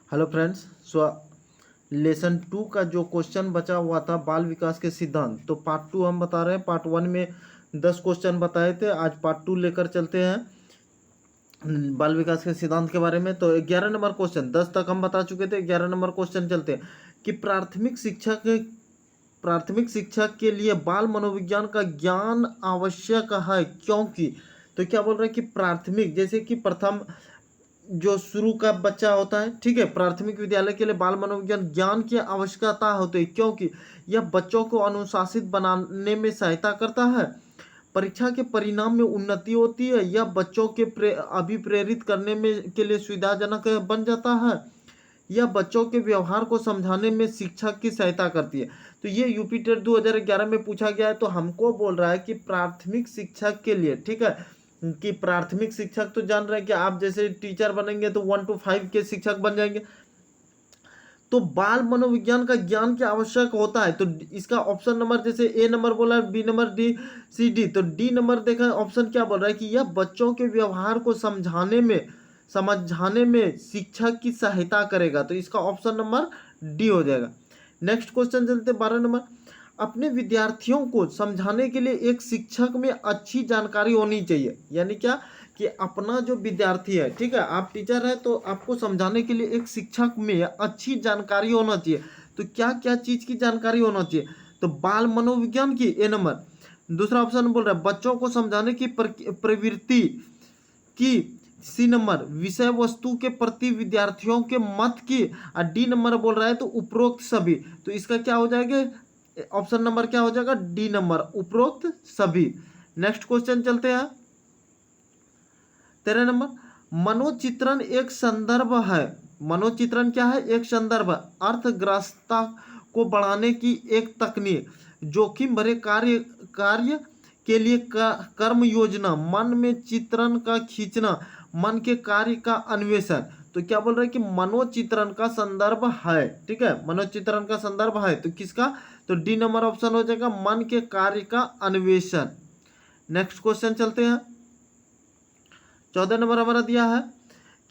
Hello friends. So lesson 2 का जो question बचा हुआ था बाल विकास के सिद्धांत, तो पार्ट 2 हम बता रहे हैं। पार्ट 1 में 10 क्वेश्चन बताए थे, आज पार्ट 2 लेकर चलते हैं बाल विकास के सिद्धांत के बारे में। तो 11 नंबर क्वेश्चन, 10 तक हम बता चुके थे, 11 नंबर क्वेश्चन चलते हैं कि प्राथमिक शिक्षा के लिए बाल मनोविज्ञान का ज्ञान आवश्यक है, क्योंकि तो क्या बोल रहे हैं कि प्राथमिक, जैसे कि प्रथम जो शुरू का बच्चा होता है, ठीक है, प्राथमिक विद्यालय के लिए बाल मनोविज्ञान ज्ञान की आवश्यकता होती है, क्योंकि यह बच्चों को अनुशासित बनाने में सहायता करता है, परीक्षा के परिणाम में उन्नति होती है, यह बच्चों के अभिप्रेरित करने में के लिए सुविधाजनक बन जाता है, यह बच्चों के व्यवहार को समझाने में शिक्षक की सहायता करती है। तो ये यूपी टेट 2011 में पूछा गया है। तो हमको बोल रहा है कि प्राथमिक शिक्षक के लिए, ठीक है, कि प्राथमिक शिक्षक तो जान रहे हैं कि आप जैसे टीचर बनेंगे तो 1 to 5 के शिक्षक बन जाएंगे, तो बाल मनोविज्ञान का ज्ञान क्या आवश्यक होता है। तो इसका ऑप्शन नंबर, जैसे ए नंबर बोला, बी नंबर, डी, सी, डी, तो डी नंबर देखा ऑप्शन क्या बोल रहा है कि यह बच्चों के व्यवहार को समझाने में शिक्षक की सहायता करेगा। तो इसका ऑप्शन नंबर डी हो जाएगा। नेक्स्ट क्वेश्चन चलते 12 नंबर, अपने विद्यार्थियों को समझाने के लिए एक शिक्षक में अच्छी जानकारी होनी चाहिए। यानी क्या कि अपना जो विद्यार्थी है, ठीक है, आप टीचर है तो आपको समझाने के लिए एक शिक्षक में अच्छी जानकारी होना चाहिए। तो क्या क्या चीज की जानकारी होना चाहिए, तो बाल मनोविज्ञान की, ए नंबर। दूसरा ऑप्शन बोल रहा है बच्चों को समझाने की प्रवृत्ति की, सी नंबर विषय वस्तु के प्रति विद्यार्थियों के मत की, और डी नंबर बोल रहा है तो उपरोक्त सभी। तो इसका क्या हो जाएगा, ऑप्शन नंबर क्या हो जाएगा, डी नंबर, उपरोक्त सभी। नेक्स्ट क्वेश्चन चलते हैं 13 नंबर, मनोचित्रण एक संदर्भ है। मनोचित्रण क्या है, एक संदर्भ, अर्थग्रस्तता को बढ़ाने की एक तकनीक, जोखिम भरे कार्य के लिए कर्म योजना, मन में चित्रण का खींचना, मन के कार्य का अन्वेषण। तो क्या बोल रहे हैं कि मनोचित्रण का संदर्भ है, ठीक है, मनोचित्रण का संदर्भ है, तो किसका, तो डी नंबर ऑप्शन हो जाएगा, मन के कार्य का अन्वेषण। नेक्स्ट क्वेश्चन चलते हैं 14 नंबर हमारा दिया है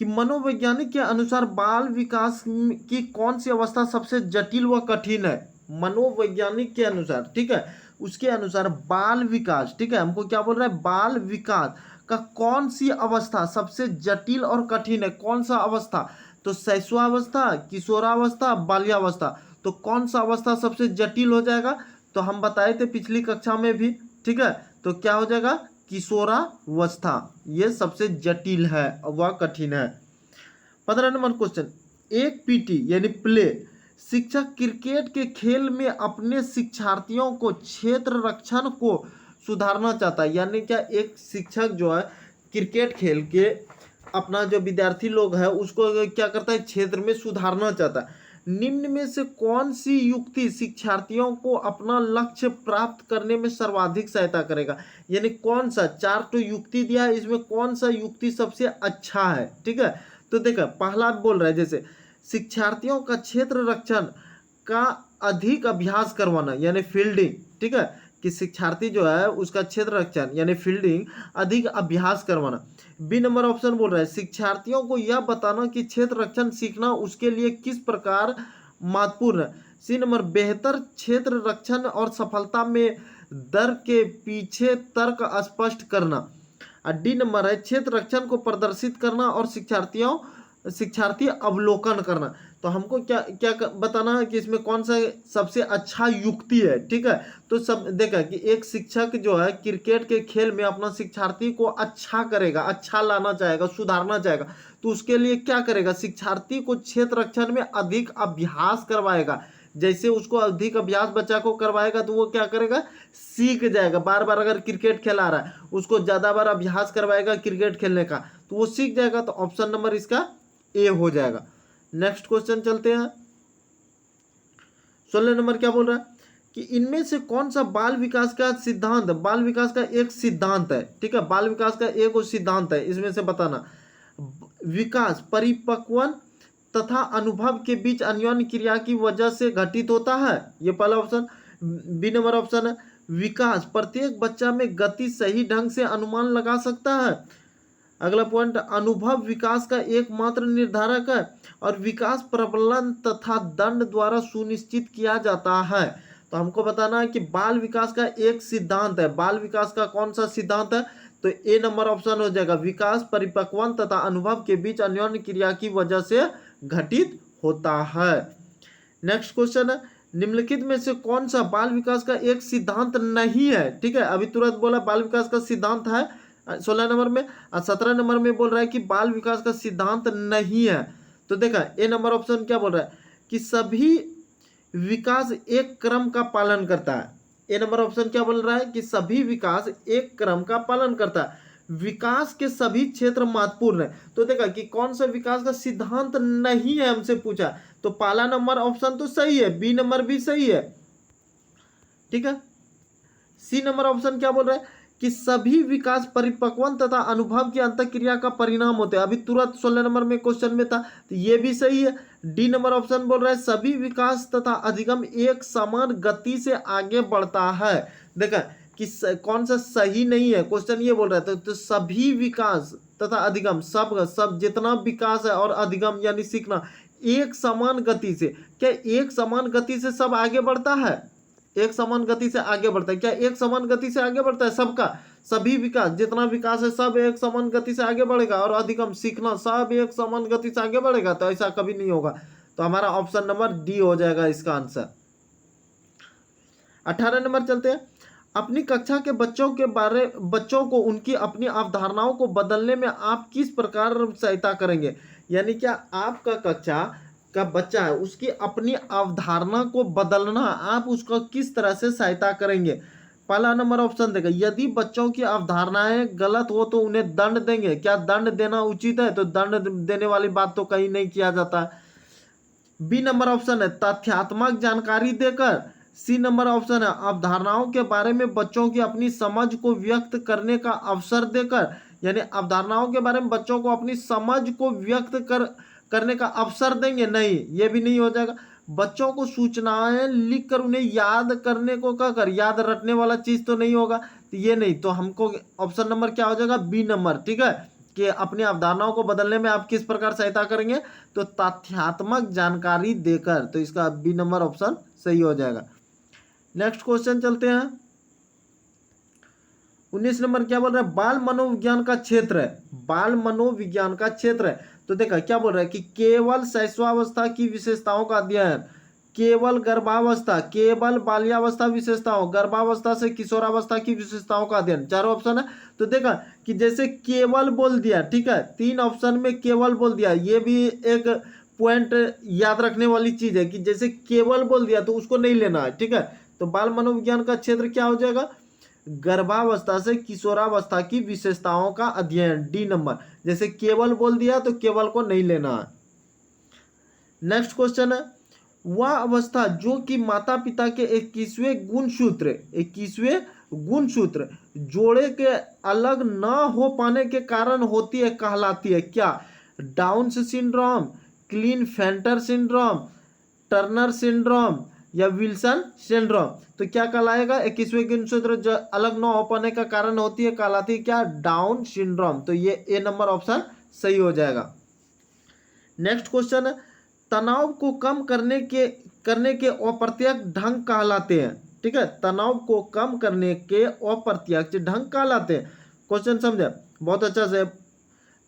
कि मनोवैज्ञानिक के अनुसार बाल विकास की कौन सी अवस्था सबसे जटिल व कठिन है। मनोवैज्ञानिक के अनुसार, ठीक है, उसके अनुसार बाल विकास, ठीक है, हमको क्या बोल रहा है, बाल विकास का कौन सी अवस्था सबसे जटिल और कठिन है, कौन सा अवस्था, तो शैशवावस्था, किशोरावस्था, बाल्यावस्था। तो कौन सा अवस्था सबसे जटिल हो जाएगा, तो हम बताए थे पिछली कक्षा में भी, ठीक है, तो क्या हो जाएगा, किशोरावस्था, ये सबसे जटिल है, वह कठिन है। 15 नंबर क्वेश्चन, एक पीटी यानी प्ले शिक्षक क्रिकेट के खेल में अपने शिक्षार्थियों को क्षेत्र रक्षण को सुधारना चाहता है। यानी क्या, एक शिक्षक जो है क्रिकेट खेल के अपना जो विद्यार्थी लोग है उसको क्या करता है, क्षेत्र में सुधारना चाहता है। निम्न में से कौन सी युक्ति शिक्षार्थियों को अपना लक्ष्य प्राप्त करने में सर्वाधिक सहायता करेगा। यानी कौन सा, 4 तो युक्ति दिया है, इसमें कौन सा युक्ति सबसे अच्छा है, ठीक है। तो देखा पहला बोल रहा है जैसे शिक्षार्थियों का क्षेत्र रक्षण का अधिक अभ्यास करवाना, यानी फील्डिंग, ठीक है, कि शिक्षार्थी जो है उसका क्षेत्र रक्षण यानी फील्डिंग अधिक अभ्यास करवाना। बी नंबर ऑप्शन बोल रहा है शिक्षार्थियों को यह बताना कि क्षेत्र रक्षण सीखना उसके लिए किस प्रकार महत्वपूर्ण है। सी नंबर बेहतर क्षेत्र रक्षण और सफलता में दर के पीछे तर्क स्पष्ट करना। और डी नंबर है क्षेत्र रक्षण को प्रदर्शित करना और शिक्षार्थी अवलोकन करना। तो हमको क्या क्या बताना है कि इसमें कौन सा सबसे अच्छा युक्ति है, ठीक है। तो सब देखा कि एक शिक्षक जो है क्रिकेट के खेल में अपना शिक्षार्थी को अच्छा करेगा, अच्छा लाना चाहेगा, सुधारना चाहेगा, तो उसके लिए क्या करेगा, शिक्षार्थी को क्षेत्र रक्षण में अधिक अभ्यास करवाएगा। जैसे उसको अधिक अभ्यास बच्चा को करवाएगा तो वो क्या करेगा, सीख जाएगा। बार बार अगर क्रिकेट खेला रहा है उसको ज्यादा बार अभ्यास करवाएगा क्रिकेट खेलने का, तो वो सीख जाएगा। तो ऑप्शन नंबर इसका ए हो जाएगा। नेक्स्ट क्वेश्चन चलते हैं 16 नंबर क्या बोल रहा है कि इनमें से कौन सा बाल विकास का सिद्धांत, बाल विकास का एक सिद्धांत है, ठीक है, बाल विकास का एक सिद्धांत है, इसमें से बताना। विकास परिपक्वन तथा अनुभव के बीच अन्योन्य क्रिया की वजह से घटित होता है, ये पहला ऑप्शन। बी नंबर ऑप्शन है विकास प्रत्येक बच्चा में गति सही ढंग से अनुमान लगा सकता है। अगला पॉइंट, अनुभव विकास का एकमात्र निर्धारक है और विकास प्रबलन तथा दंड द्वारा सुनिश्चित किया जाता है। तो हमको बताना है कि बाल विकास का एक सिद्धांत है। बाल विकास का कौन सा सिद्धांत है? तो ए नंबर ऑप्शन हो जाएगा, विकास परिपक्वन तथा अनुभव के बीच अन्योन्य क्रिया की वजह से घटित होता है। नेक्स्ट क्वेश्चन है, निम्नलिखित में से कौन सा बाल विकास का एक सिद्धांत नहीं है? ठीक है, अभी तुरंत बोला बाल विकास का सिद्धांत है 16 नंबर में, और 17 नंबर में बोल रहा है कि बाल विकास का सिद्धांत नहीं है। तो देखा ए नंबर ऑप्शन क्या बोल रहा है कि सभी विकास एक क्रम का पालन करता है। ए नंबर ऑप्शन क्या बोल रहा है कि सभी विकास एक क्रम का पालन करता है, विकास के सभी क्षेत्र महत्वपूर्ण है। तो देखा कि कौन सा विकास का सिद्धांत नहीं है हमसे पूछा, तो पहला नंबर ऑप्शन तो सही है, बी नंबर भी सही है। ठीक है, सी नंबर ऑप्शन क्या बोल रहा है कि सभी विकास परिपक्वन तथा अनुभव की अंतःक्रिया का परिणाम होते हैं। अभी तुरंत 16 नंबर में क्वेश्चन में था, तो ये भी सही है। डी नंबर ऑप्शन बोल रहा है सभी विकास तथा अधिगम एक समान गति से आगे बढ़ता है। देखा कि कौन सा सही नहीं है, क्वेश्चन ये बोल रहा है तो सभी विकास तथा अधिगम, सब जितना विकास है और अधिगम यानी सीखना एक समान गति से, क्या एक समान गति से सब आगे बढ़ता है? एक समान गति से आगे बढ़ता है, क्या एक समान गति से आगे बढ़ता है? सबका सभी विकास जितना विकास है सब एक समान गति से आगे बढ़ेगा, और अधिगम सीखना सब एक समान गति से आगे बढ़ेगा? तो ऐसा कभी नहीं होगा। तो हमारा ऑप्शन नंबर डी हो जाएगा इसका आंसर। 18 नंबर चलते हैं, अपनी कक्षा के बच्चों को उनकी अपनी अवधारणाओं को बदलने में आप किस प्रकार सहायता करेंगे? यानी क्या आपका कक्षा का बच्चा है उसकी अपनी अवधारणा को बदलना, आप उसको किस तरह से सहायता करेंगे? पहला नंबर ऑप्शन देगा, यदि बच्चों की अवधारणाएं गलत हो तो उन्हें दंड देंगे। क्या दंड देना उचित है? तो दंड देने वाली बात तो कहीं नहीं किया जाता। बी नंबर ऑप्शन है तथ्यात्मक जानकारी देकर। सी नंबर ऑप्शन है अवधारणाओं के बारे में बच्चों की अपनी समझ को व्यक्त करने का अवसर देकर, यानी अवधारणाओं के बारे में बच्चों को अपनी समझ को व्यक्त करने का अवसर देंगे। नहीं, ये भी नहीं हो जाएगा। बच्चों को सूचनाएं लिखकर उन्हें याद करने को कहकर, याद रखने वाला चीज तो नहीं होगा, तो ये नहीं। तो हमको ऑप्शन नंबर क्या हो जाएगा? B number. ठीक है, कि अपनी अवधारणाओं को बदलने में आप किस प्रकार सहायता करेंगे? तो तथ्यात्मक जानकारी देकर। तो इसका बी नंबर ऑप्शन सही हो जाएगा। नेक्स्ट क्वेश्चन चलते हैं, 19 नंबर क्या बोल रहा है? बाल मनोविज्ञान का क्षेत्र है, बाल मनोविज्ञान का क्षेत्र है। तो देखा क्या बोल रहा है कि केवल शैशवावस्था की विशेषताओं का अध्ययन, केवल गर्भावस्था, केवल बाल्यावस्था विशेषताओं, गर्भावस्था से किशोरावस्था की विशेषताओं का अध्ययन। चारों ऑप्शन है। तो देखा कि जैसे केवल बोल दिया, ठीक है, 3 ऑप्शन में केवल बोल दिया, ये भी एक पॉइंट याद रखने वाली चीज है कि जैसे केवल बोल दिया तो उसको नहीं लेना है। ठीक है, तो बाल मनोविज्ञान का क्षेत्र क्या हो जाएगा? गर्भावस्था से किशोरावस्था की विशेषताओं का अध्ययन, डी नंबर। जैसे केवल बोल दिया तो केवल को नहीं लेना है। नेक्स्ट क्वेश्चन है, वह अवस्था जो कि माता पिता के 21वें गुणसूत्र जोड़े के अलग न हो पाने के कारण होती है, कहलाती है क्या? Down's syndrome, Klinefelter syndrome, Turner syndrome या विल्सन सिंड्रोम। तो क्या कहलाएगा? 21वें गुणसूत्र जो अलग न हो पाने का कारण होती है, कहलाती है क्या? Down syndrome. तो ये ए नंबर ऑप्शन सही हो जाएगा। नेक्स्ट क्वेश्चन है, तनाव को कम करने के अप्रत्यक्ष ढंग कहलाते हैं। ठीक है, तनाव को कम करने के अप्रत्यक्ष ढंग कहलाते हैं। क्वेश्चन समझे बहुत अच्छा से।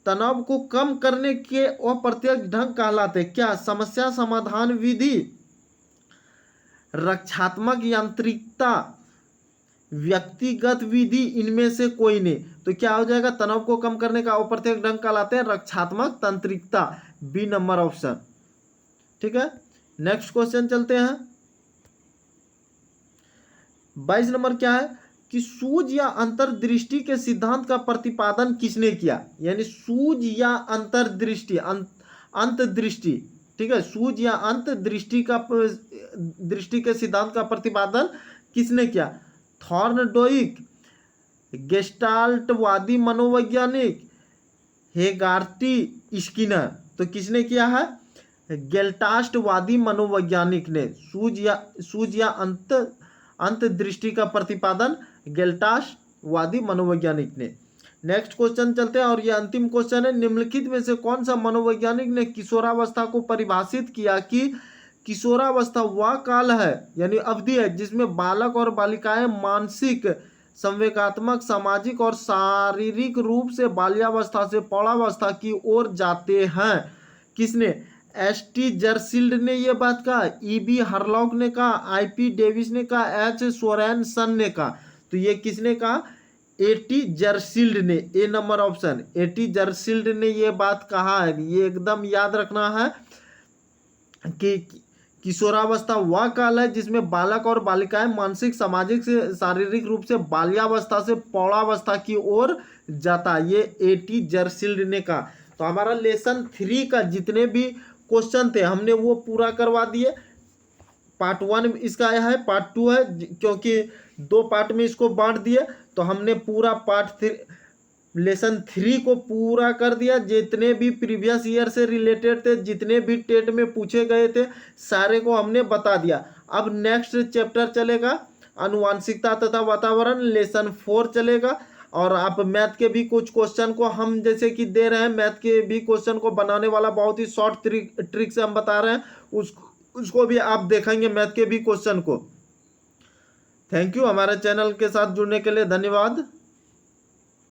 तनाव को कम करने के अप्रत्यक्ष ढंग कहलाते हैं क्या? समस्या समाधान विधि, रक्षात्मक यांत्रिकता, व्यक्तिगत विधि, इनमें से कोई नहीं। तो क्या हो जाएगा? तनाव को कम करने का अप्रत्यक्ष ढंग कहलाते हैं रक्षात्मक तंत्रिकता, बी नंबर ऑप्शन। ठीक है, नेक्स्ट क्वेश्चन चलते हैं। 22 नंबर क्या है कि सूझ या अंतर्दृष्टि के सिद्धांत का प्रतिपादन किसने किया? यानी सूझ या अंतर्दृष्टि, अंतदृष्टि। ठीक है, सूझ या अंतदृष्टि के सिद्धांत का प्रतिपादन किसने किया? थॉर्नडोइक, गेस्टाल्टवादी मनोवैज्ञानिक, हेगार्टी स्किनर। तो किसने किया है? गेल्टास्टवादी मनोवैज्ञानिक ने सूझ या अंतदृष्टि का प्रतिपादन गेल्टास्टवादी मनोवैज्ञानिक ने। नेक्स्ट क्वेश्चन चलते हैं और ये अंतिम क्वेश्चन है। निम्नलिखित में से कौन सा मनोवैज्ञानिक ने किशोरावस्था को परिभाषित किया कि किशोरावस्था वह काल है यानी अवधि है जिसमें बालक और बालिकाएं मानसिक, संवेगात्मक, सामाजिक और शारीरिक रूप से बाल्यावस्था से प्रौढ़ावस्था की ओर जाते हैं। किसने? एस.टी. जरसील्ड ने यह बात कहा, ई.बी. हरलॉक ने कहा, आई.पी. डेविस ने कहा, एच. सोरेनसन ने कहा। तो ये किसने कहा? ए.टी. जरसील्ड ने। ए नंबर ऑप्शन, ए.टी. जरसील्ड ने ये बात कहा है। ये एकदम याद रखना है कि किशोरावस्था वह काल है जिसमें बालक और बालिकाएं मानसिक, सामाजिक से शारीरिक रूप से बाल्यावस्था से प्रौढ़ावस्था की ओर जाता। ये ए.टी. जरसील्ड ने कहा। तो हमारा लेसन 3 का जितने भी क्वेश्चन थे हमने वो पूरा करवा दिए। पार्ट 1 इसका है, पार्ट 2 है, क्योंकि 2 पार्ट में इसको बांट दिए। तो हमने पूरा पार्ट 3 लेसन 3 को पूरा कर दिया। जितने भी प्रीवियस ईयर से रिलेटेड थे, जितने भी टेट में पूछे गए थे, सारे को हमने बता दिया। अब नेक्स्ट चैप्टर चलेगा आनुवांशिकता तथा वातावरण, लेसन 4 चलेगा। और आप मैथ के भी कुछ क्वेश्चन को हम जैसे कि दे रहे हैं, मैथ के भी क्वेश्चन को बनाने वाला बहुत ही शॉर्ट ट्रिक से हम बता रहे हैं, उसको भी आप देखेंगे, मैथ के भी क्वेश्चन को। Thank you. हमारे चैनल के साथ जुड़ने के लिए धन्यवाद।